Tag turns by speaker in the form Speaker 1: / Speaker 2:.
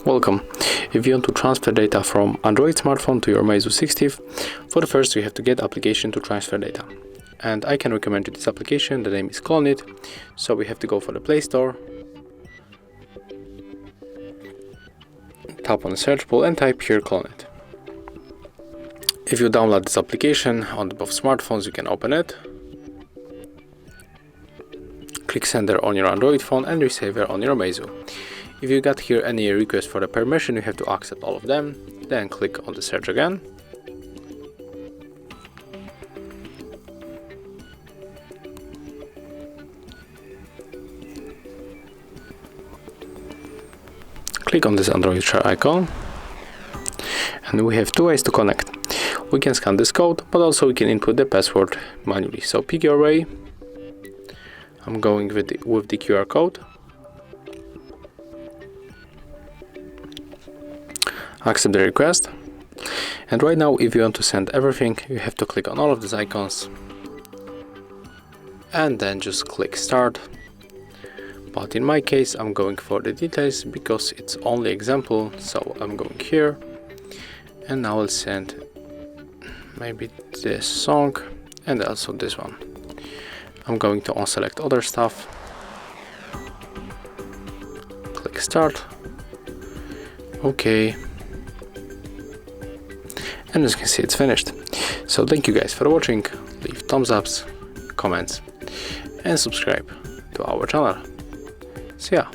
Speaker 1: Welcome. If you want to transfer data from Android smartphone to your Meizu 16, for the first you have to get application to transfer data. And I can recommend you this application. The name is CLONEit. So we have to go for the Play Store, tap on the search bar and type here CLONEit. If you download this application on both smartphones, you can open it. Click sender on your Android phone and receiver on your Meizu. If you got here any request for the permission, you have to accept all of them. Then click on the search again. Click on this Android share icon. And we have two ways to connect. We can scan this code, but also we can input the password manually. So pick your way. I'm going with the QR code. Accept the request. And right now, if you want to send everything, you have to click on all of these icons and then just click start. But in my case, I'm going for the details because it's only example. So I'm going here and I will send maybe this song and also this one. I'm going to unselect other stuff. Click start. Okay. And as you can see, it's finished. So thank you guys for watching. Leave thumbs ups, comments and subscribe to our channel. See ya.